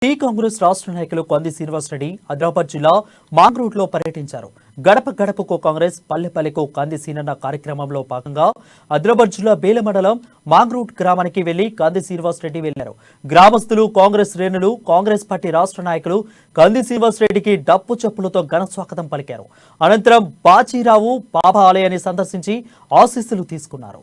కాంగ్రెస్ రాష్ట్ర నాయకులు కొంది శ్రీనివాస్ రెడ్డి ఆదిలాబాద్ జిల్లా మాంగ్రూట్లో పర్యటించారు. గడప గడపకు కాంగ్రెస్ పల్లెపల్లెకు కంది సీనన్న కార్యక్రమంలో భాగంగా ఆదిలాబాద్ జిల్లా బేల మండలం మాంగ్రూట్ గ్రామానికి వెళ్లి కంది శ్రీనివాస్ రెడ్డి వెళ్లారు. గ్రామస్తులు, కాంగ్రెస్ శ్రేణులు, కాంగ్రెస్ పార్టీ రాష్ట్ర నాయకులు కంది శ్రీనివాస్ రెడ్డికి డప్పు చెప్పులతో ఘన స్వాగతం పలికారు. అనంతరం బాజీరావు బాబా ఆలయాన్ని సందర్శించి ఆశీస్సులు తీసుకున్నారు.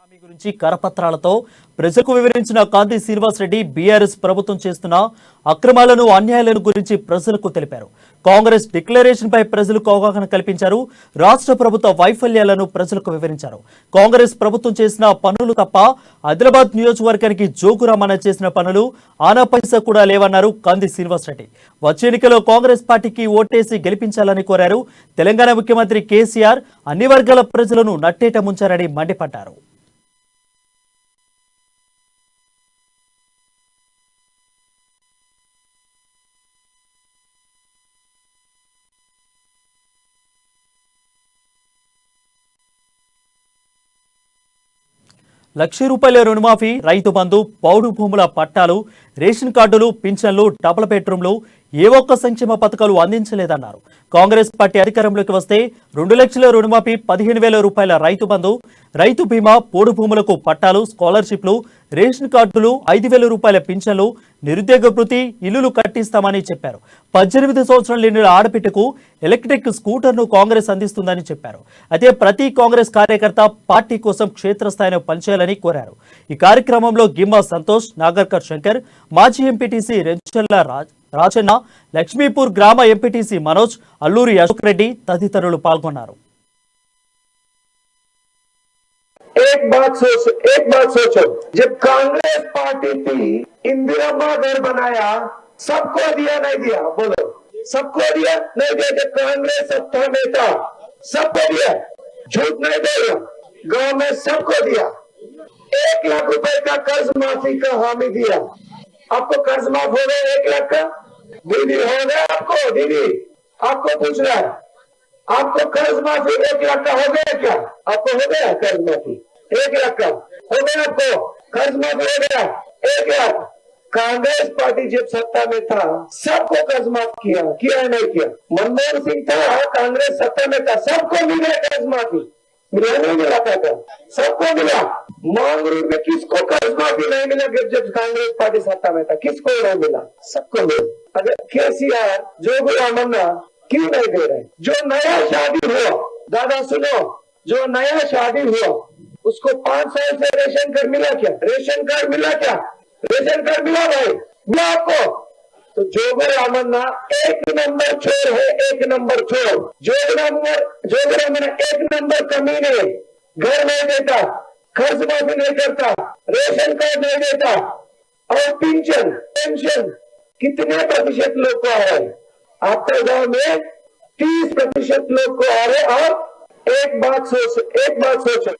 హామీ గురించి కరపత్రాలతో ప్రజలకు వివరించిన కంది శ్రీనివాస్ రెడ్డి బీఆర్ఎస్ ప్రభుత్వం చేస్తున్న అక్రమాలను, అన్యాయాలను గురించి ప్రజలకు తెలిపారు. కాంగ్రెస్ డిక్లరేషన్ పై ప్రజలకు అవగాహన కల్పించారు. రాష్ట్ర ప్రభుత్వ వైఫల్యాలను ప్రజలకు వివరించారు. కాంగ్రెస్ ప్రభుత్వం చేసిన పనులు తప్ప ఆదిలాబాద్ నియోజకవర్గానికి జోగురామన్న చేసిన పనులు ఆనా పైసా కూడా లేవన్నారు కంది శ్రీనివాస్ రెడ్డి. వచ్చే ఎన్నికలో కాంగ్రెస్ పార్టీకి ఓటేసి గెలిపించాలని కోరారు. తెలంగాణ ముఖ్యమంత్రి కేసీఆర్ అన్ని వర్గాల ప్రజలను నట్టేట ముంచారని మండిపడ్డారు. ₹1,00,000 రుణమాఫీ, రైతు బంధు, పౌడు భూముల పట్టాలు, రేషన్ కార్డులు, పింఛన్లు, డబుల్ బెడ్రూమ్లు, ఏ ఒక్క సంక్షేమ పథకాలు అందించలేదన్నారు. కాంగ్రెస్ పార్టీ అధికారంలోకి వస్తే ₹2,00,000 రుణమాఫీ, ₹15,000 రైతు బంధు, రైతు బీమా, పోడు భూములకు పట్టాలు, స్కాలర్షిప్లు, రేషన్ కార్డులు, ₹5,000 పింఛన్లు, నిరుద్యోగ భృతి, ఇల్లులు కట్టిస్తామని చెప్పారు. 18 సంవత్సరాలు నిండిన ఆడపిట్టకు ఎలక్ట్రిక్ స్కూటర్ను కాంగ్రెస్ అందిస్తుందని చెప్పారు. అయితే ప్రతి కాంగ్రెస్ కార్యకర్త పార్టీ కోసం క్షేత్రస్థాయిలో పనిచేయాలని కోరారు. ఈ కార్యక్రమంలో గిమ్మ సంతోష్, నాగర్కర్ శంకర్, మాజీ ఎంపీటీసీ రెంచెల్ల రాజన్న, లక్ష్మీపూర్ గ్రామ ఎంపీటీసీ మనోజ్, అల్లూరి అశోక్ రెడ్డి తదితరులు పాల్గొన్నారు. एक बात सोचो, जब कांग्रेस पार्टी थी, इंदिरा घर बनाया, सबको दिया नहीं दिया? बोलो, सबको दिया नहीं दिया? जब कांग्रेस सत्ता में था, सबको दिया, झूठ नहीं बोलो, गांव में सबको दिया। 1 लाख रुपए का कर्ज माफी का हामी दिया। आपको कर्ज माफ हो गया 1 लाख का? दीदी हो गया आपको? दीदी आपको पूछ रहा है, आपको कर्ज माफी 1 लाख का हो गया क्या? आपको हो गया कर्ज माफी 1 लाख का? हो गया आपको कर्ज माफी? हो गया 1 लाख। कांग्रेस पार्टी जब सत्ता में था, सबको कर्ज माफ किया नहीं किया? मनमोहन सिंह था, कांग्रेस सत्ता में था, सबको मिला कर्ज माफी? मिला नहीं मिला था? सबको मिला। मांगरूर में किसको कर्ज माफी नहीं मिला जब कांग्रेस पार्टी सत्ता में था? किसको नहीं मिला? सबको मिला। अगर केसीआर, जोगरामन्ना क्यों नहीं दे रहे? जो नया शादी हुआ, दादा सुनो, जो नया शादी हुआ उसको 5 साल से रेशन कार्ड मिला क्या? रेशन कार्ड मिला क्या? रेशन कार्ड मिला भाई? मिला आपको? तो जोगरामन्ना 1 नंबर चोर है, 1 नंबर चोर। जोगरामन्ना 1 नंबर कमीने, घर नहीं देता, कर्ज माफी नहीं करता, रेशन कार्ड नहीं देता, और पेंशन कितने प्रतिशत लोग को आ रहे हैं? आपके गांव में 30% लोग को आ रहे। और एक बात सोचो,